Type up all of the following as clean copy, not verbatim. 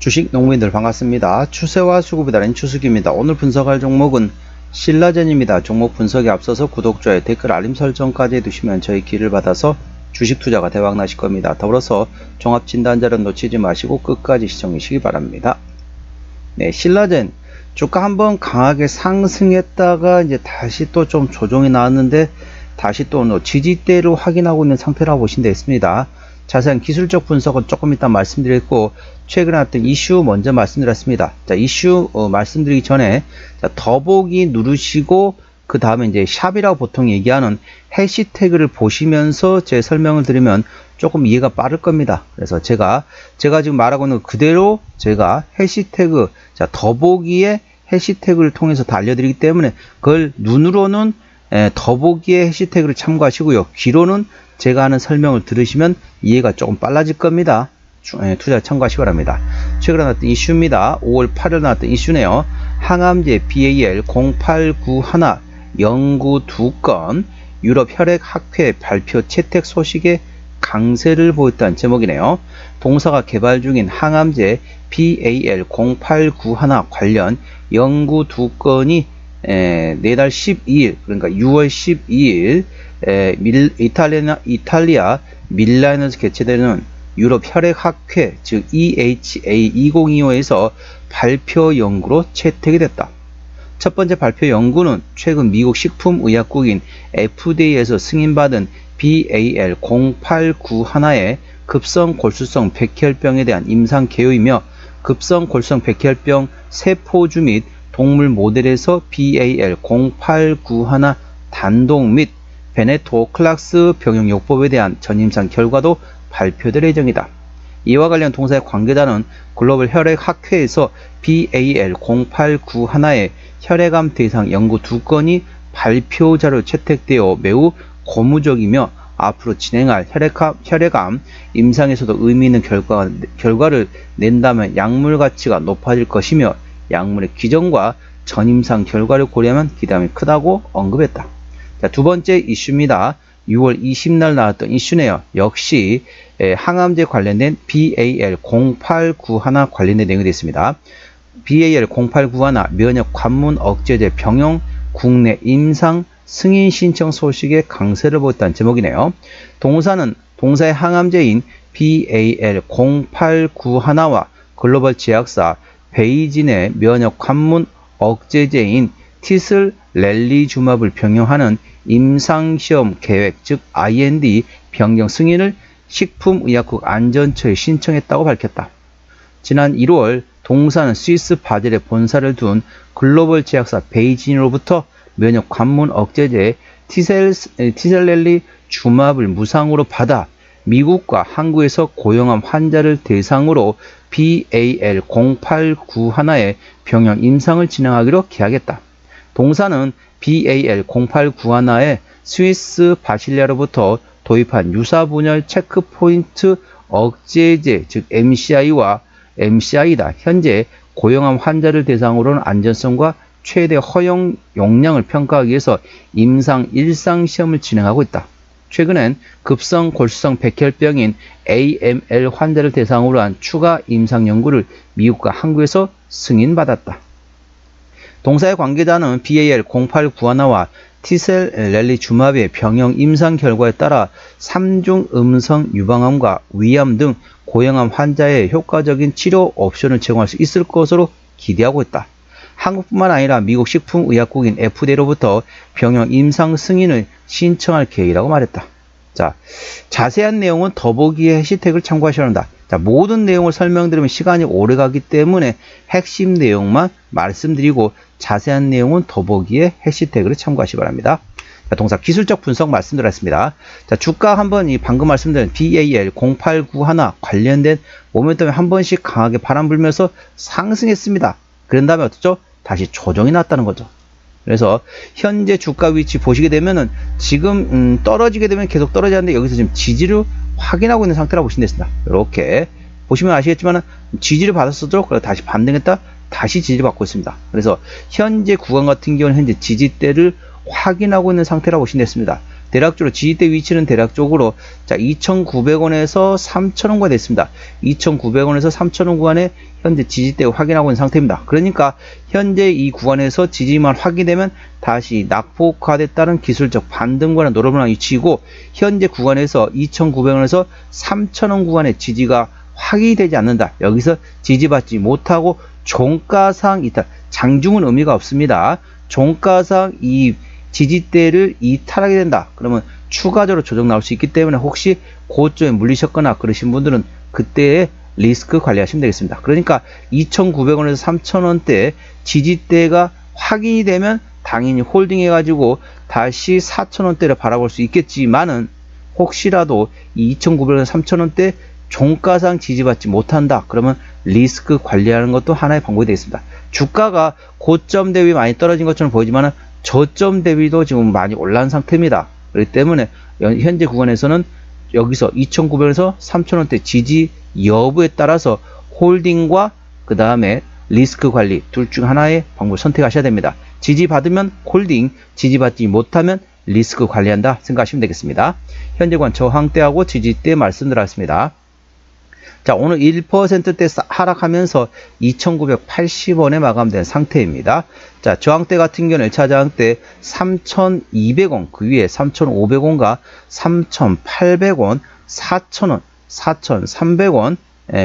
주식 농민들 반갑습니다. 추세와 수급이 다른 추수기입니다. 오늘 분석할 종목은 신라젠입니다. 종목 분석에 앞서서 구독, 좋아요, 댓글, 알림 설정까지 해두시면 저희 길을 받아서 주식 투자가 대박 나실 겁니다. 더불어서 종합 진단자료 놓치지 마시고 끝까지 시청해 주시기 바랍니다. 네, 신라젠 주가 한번 강하게 상승했다가 이제 다시 또 좀 조정이 나왔는데 다시 또 지지대를 확인하고 있는 상태라고 보시면 되겠습니다. 자세한 기술적 분석은 조금 이따 말씀드렸고, 최근에 나왔던 이슈 먼저 말씀드렸습니다. 자, 이슈 말씀드리기 전에 더보기 누르시고 그 다음에 이제 샵이라고 보통 얘기하는 해시태그를 보시면서 제 설명을 드리면 조금 이해가 빠를 겁니다. 그래서 제가 지금 말하고 있는 그대로 제가 해시태그, 자, 더보기에 해시태그를 통해서 다 알려드리기 때문에 그걸 눈으로는 더보기에 해시태그를 참고하시고요. 귀로는 제가 하는 설명을 들으시면 이해가 조금 빨라질 겁니다. 투자 참고하시기 바랍니다. 최근에 나왔던 이슈입니다. 5월 8일 나왔던 이슈네요. 항암제 BAL 0891 연구 2건 유럽 혈액학회 발표 채택 소식에 강세를 보였다는 제목이네요. 동사가 개발 중인 항암제 BAL 0891 관련 연구 2건이 내달 12일, 그러니까 6월 12일 이탈리아 밀라노에서 개최되는 유럽 혈액학회, 즉 EHA 2025에서 발표 연구로 채택이 됐다. 첫 번째 발표 연구는 최근 미국 식품의약국인 FDA에서 승인받은 BAL 0891의 급성 골수성 백혈병에 대한 임상 개요이며, 급성 골수성 백혈병 세포주 및 동물 모델에서 BAL 0891 단독 및 베네토클락스 병용요법에 대한 전임상 결과도 발표될 예정이다. 이와 관련 동사의 관계자는 글로벌 혈액학회에서 BAL 0891의 혈액암 대상 연구 2건이 발표자로 채택되어 매우 고무적이며 앞으로 진행할 혈액암 임상에서도 의미 있는 결과를 낸다면 약물 가치가 높아질 것이며, 약물의 기전과 전임상 결과를 고려하면 기대감이 크다고 언급했다. 자, 두 번째 이슈입니다. 6월 20날 나왔던 이슈네요. 역시 항암제 관련된 BAL 0891 관련된 내용이 되겠습니다. BAL 0891 면역 관문 억제제 병용 국내 임상 승인 신청 소식에 강세를 보였다는 제목이네요. 동사의 항암제인 BAL 0891와 글로벌 제약사 베이진의 면역 관문 억제제인 티슬렐리주마블을 병용하는 임상시험 계획, 즉 IND 변경 승인을 식품의약국 안전처에 신청했다고 밝혔다. 지난 1월 동사는 스위스 바젤에 본사를 둔 글로벌 제약사 베이진으로부터 면역 관문 억제제 티셀렐리주마블을 무상으로 받아 미국과 한국에서 고용암 환자를 대상으로 BAL 0891의 병용 임상을 진행하기로 계약했다. 동사는 BAL 0891의 스위스 바실리아로부터 도입한 유사분열 체크포인트 억제제, 즉 MCI다. 현재 고용암 환자를 대상으로는 안전성과 최대 허용 용량을 평가하기 위해서 임상 일상시험을 진행하고 있다. 최근엔 급성 골수성 백혈병인 AML 환자를 대상으로 한 추가 임상 연구를 미국과 한국에서 승인받았다. 동사의 관계자는 BAL 0891와 티셀렐리주마브의 병용 임상 결과에 따라 3중 음성 유방암과 위암 등 고형암 환자의 효과적인 치료 옵션을 제공할 수 있을 것으로 기대하고 있다. 한국뿐만 아니라 미국 식품의약국인 FDA로부터 병용 임상 승인을 신청할 계획이라고 말했다. 자, 자세한 내용은 더보기에 해시태그를 참고하셔야 한다. 자, 모든 내용을 설명드리면 시간이 오래 가기 때문에 핵심 내용만 말씀드리고 자세한 내용은 더보기에 해시태그를 참고하시기 바랍니다. 자, 동사 기술적 분석 말씀드렸습니다. 자, 주가 한번 방금 말씀드린 BAL 0891 관련된 모멘텀에 한 번씩 강하게 바람 불면서 상승했습니다. 그런 다음에 어떻죠? 다시 조정이 났다는 거죠. 그래서 현재 주가 위치 보시게 되면은 지금 떨어지게 되면 계속 떨어지는데 여기서 지금 지지를 확인하고 있는 상태라고 보시면 되겠습니다. 이렇게 보시면 아시겠지만 지지를 받았어도 그리고 다시 반등했다 다시 지지를 받고 있습니다. 그래서 현재 구간 같은 경우는 현재 지지대를 확인하고 있는 상태라고 보시면 되겠습니다. 대략적으로 지지대 위치는 대략적으로 자 2,900원에서 3,000원 됐습니다. 2,900원에서 3,000원 구간에 현재 지지대를 확인하고 있는 상태입니다. 그러니까 현재 이 구간에서 지지만 확인되면 다시 낙폭화됐다는 기술적 반등과는 노름한 위치이고, 현재 구간에서 2,900원에서 3,000원 구간의 지지가 확인되지 않는다. 여기서 지지받지 못하고 종가상 이탈, 장중은 의미가 없습니다. 종가상 이 지지대를 이탈하게 된다. 그러면 추가적으로 조정 나올 수 있기 때문에 혹시 고점에 물리셨거나 그러신 분들은 그때의 리스크 관리하시면 되겠습니다. 그러니까 2,900원에서 3,000원대 지지대가 확인이 되면 당연히 홀딩해 가지고 다시 4,000원대를 바라볼 수 있겠지만은, 혹시라도 2,900원에서 3,000원대 종가상 지지받지 못한다. 그러면 리스크 관리하는 것도 하나의 방법이 되겠습니다. 주가가 고점 대비 많이 떨어진 것처럼 보이지만 저점 대비도 지금 많이 올라온 상태입니다. 그렇기 때문에 현재 구간에서는 여기서 2,900원에서 3,000원대 지지 여부에 따라서 홀딩과 그 다음에 리스크 관리 둘 중 하나의 방법을 선택하셔야 됩니다. 지지 받으면 홀딩, 지지 받지 못하면 리스크 관리한다 생각하시면 되겠습니다. 현재 구간 저항대하고 지지대 말씀드렸습니다. 자, 오늘 1%대 하락하면서 2,980원에 마감된 상태입니다. 자, 저항대 같은 경우는 1차 저항대 3,200원, 그 위에 3,500원과 3,800원, 4,000원, 4,300원,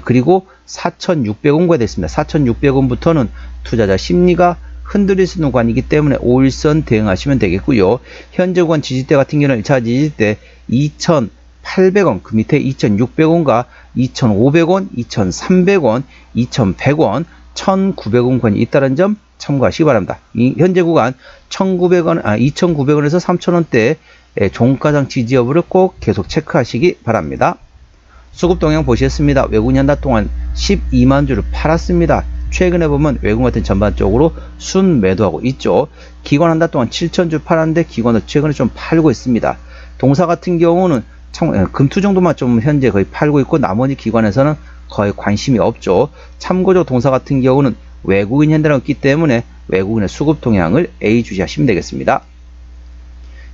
그리고 4,600원가 됐습니다. 4,600원부터는 투자자 심리가 흔들릴 수 있는 구간이기 때문에 5일선 대응하시면 되겠고요. 현재 구간 지지대 같은 경우는 1차 지지대 2,800원, 그 밑에 2,600원과 2,500원, 2,300원, 2,100원, 1,900원 구간이 있다는 점 참고하시기 바랍니다. 이 현재 구간 2,900원에서 3,000원대 종가상 지지 여부를 꼭 계속 체크하시기 바랍니다. 수급 동향 보시겠습니다. 외국인 한 달 동안 12만 주를 팔았습니다. 최근에 보면 외국인 같은 전반적으로 순 매도하고 있죠. 기관 한 달 동안 7,000주 팔았는데 기관도 최근에 좀 팔고 있습니다. 동사 같은 경우는 금투 정도만 좀 현재 거의 팔고 있고 나머지 기관에서는 거의 관심이 없죠. 참고적으로 동사 같은 경우는 외국인 현대라고 있기 때문에 외국인의 수급 동향을 A 주시하시면 되겠습니다.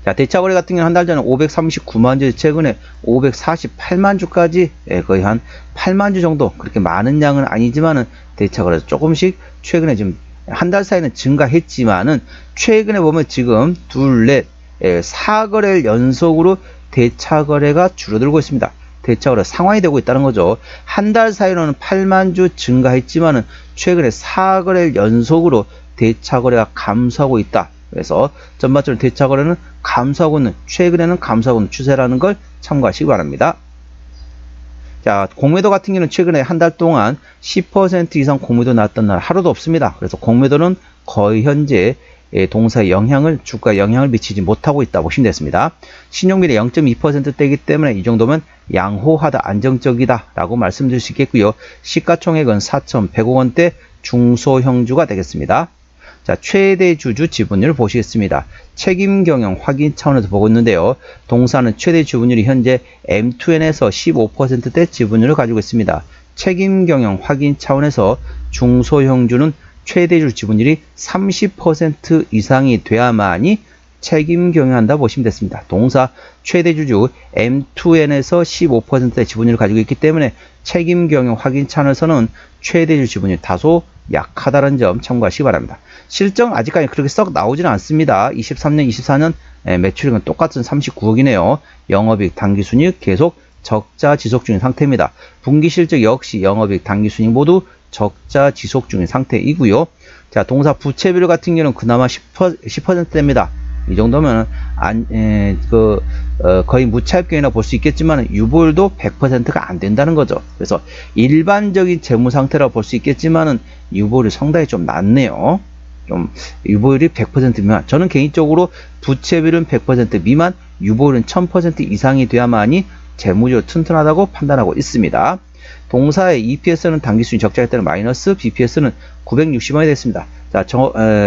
자, 대차거래 같은 경우는 한 달 전에 539만 주, 최근에 548만 주까지 거의 한 8만 주 정도, 그렇게 많은 양은 아니지만은 대차거래 조금씩 최근에 지금 한 달 사이는 증가했지만은 최근에 보면 지금 둘, 넷, 4거래일 연속으로 대차거래가 줄어들고 있습니다. 대차거래 상황이 되고 있다는 거죠. 한 달 사이로는 8만 주 증가했지만은 최근에 4거래일 연속으로 대차거래가 감소하고 있다. 그래서 전반적으로 대차거래는 감소하고 있는, 최근에는 감소하고 있는 추세라는 걸 참고하시기 바랍니다. 자, 공매도 같은 경우는 최근에 한 달 동안 10% 이상 공매도 나왔던 날 하루도 없습니다. 그래서 공매도는 거의 현재 동사의 영향을, 주가에 영향을 미치지 못하고 있다 보시면 되겠습니다. 신용비례 0.2%대이기 때문에 이 정도면 양호하다, 안정적이다 라고 말씀드릴 수 있겠고요. 시가총액은 4,100억 원대 중소형주가 되겠습니다. 자, 최대 주주 지분율 보시겠습니다. 책임 경영 확인 차원에서 보고 있는데요. 동사는 최대 지분율이 현재 M2N에서 15%대 지분율을 가지고 있습니다. 책임 경영 확인 차원에서 중소형주는 최대주 지분율이 30% 이상이 돼야만이 책임 경영한다 보시면 됐습니다. 동사 최대주주 M2N에서 15%의 지분율을 가지고 있기 때문에 책임 경영 확인 차원에서는 최대주 지분율이 다소 약하다는 점 참고하시기 바랍니다. 실적 아직까지 그렇게 썩 나오지는 않습니다. 23년, 24년 매출액은 똑같은 39억이네요. 영업이익, 당기순이익 계속 적자 지속 중인 상태입니다. 분기 실적 역시 영업이익, 당기순이익 모두 적자 지속 중인 상태이고요. 자, 동사 부채비율 같은 경우는 그나마 10%대입니다. 이 정도면 거의 무차입경이라 볼 수 있겠지만 유보율도 100%가 안 된다는 거죠. 그래서 일반적인 재무 상태라 볼 수 있겠지만은 유보율이 상당히 좀 낮네요. 좀 유보율이 100% 미만. 저는 개인적으로 부채비율은 100% 미만, 유보율은 1000% 이상이 돼야만이 재무적으로 튼튼하다고 판단하고 있습니다. 동사의 EPS는 당기순이 적자일 때는 마이너스, BPS는 960원이 됐습니다. 자,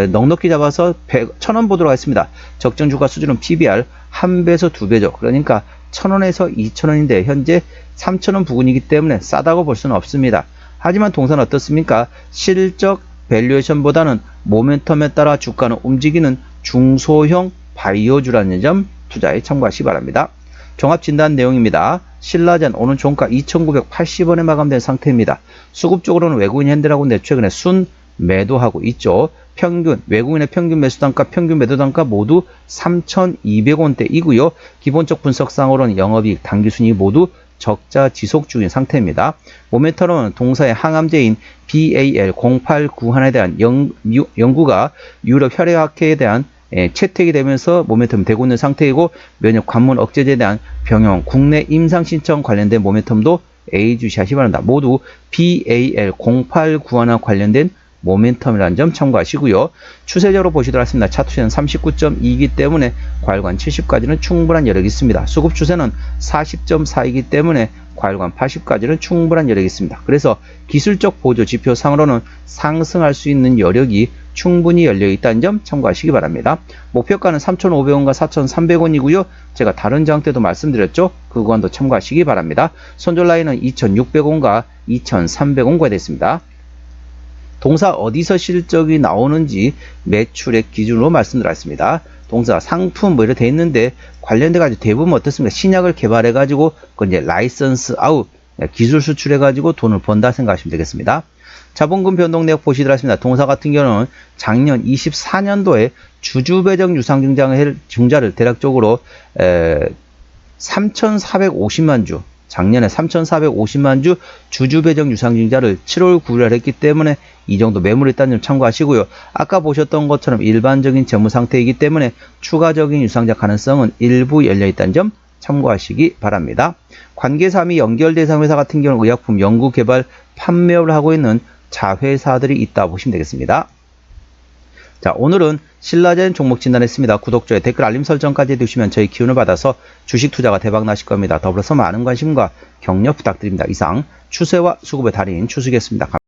넉넉히 잡아서 1000원 보도록 하겠습니다. 적정주가 수준은 PBR 1배에서 2배죠. 그러니까 1000원에서 2000원인데 현재 3000원 부근이기 때문에 싸다고 볼 수는 없습니다. 하지만 동사는 어떻습니까? 실적 밸류에이션보다는 모멘텀에 따라 주가는 움직이는 중소형 바이오주라는 점 투자에 참고하시기 바랍니다. 종합진단 내용입니다. 신라젠 오늘 종가 2,980원에 마감된 상태입니다. 수급 쪽으로는 외국인 현대라고인데 최근에 순 매도하고 있죠. 외국인의 평균 매수 단가, 평균 매도 단가 모두 3,200원대이고요. 기본적 분석상으로는 영업이익, 당기순이익 모두 적자 지속 중인 상태입니다. 모멘텀은 동사의 항암제인 BAL0891에 대한 연구가 유럽 혈액학회에 대한 채택이 되면서 모멘텀 되고 있는 상태이고, 면역 관문 억제제에 대한 병용 국내 임상 신청 관련된 모멘텀도 예의주시하시 바랍니다. 모두 BAL0891과 관련된 모멘텀이라는 점 참고하시고요. 추세적으로 보시도록 하겠습니다. 차트는 39.2이기 때문에 과열관 70까지는 충분한 여력이 있습니다. 수급 추세는 40.4이기 때문에 과열관 80까지는 충분한 여력이 있습니다. 그래서 기술적 보조 지표상으로는 상승할 수 있는 여력이 충분히 열려 있다는 점 참고하시기 바랍니다. 목표가는 3,500원과 4,300원이고요. 제가 다른 장 때도 말씀드렸죠. 그 구간도 참고하시기 바랍니다. 손절 라인은 2,600원과 2,300원과 됐습니다. 동사 어디서 실적이 나오는지 매출액 기준으로 말씀드렸습니다. 동사 상품 뭐 이렇게 돼 있는데 관련돼 가지고 대부분 어떻습니까? 신약을 개발해 가지고 그 이제 라이선스 아웃 기술 수출해 가지고 돈을 번다 생각하시면 되겠습니다. 자본금 변동 내역 보시도록 하겠습니다. 동사 같은 경우는 작년 24년도에 주주 배정 유상 증자를 대략적으로 3,450만 주, 작년에 3,450만 주 주주 배정 유상 증자를 7월 9일 했기 때문에 이 정도 매물이 있다는 점 참고하시고요. 아까 보셨던 것처럼 일반적인 재무 상태이기 때문에 추가적인 유상자 가능성은 일부 열려 있다는 점 참고하시기 바랍니다. 관계사 및 연결 대상 회사 같은 경우는 의약품 연구 개발 판매업을 하고 있는 자회사들이 있다 보시면 되겠습니다. 자, 오늘은 신라젠 종목 진단했습니다. 구독자의 댓글 알림 설정까지 해두시면 저희 기운을 받아서 주식 투자가 대박 나실 겁니다. 더불어서 많은 관심과 격려 부탁드립니다. 이상 추세와 수급의 달인 추수겠습니다.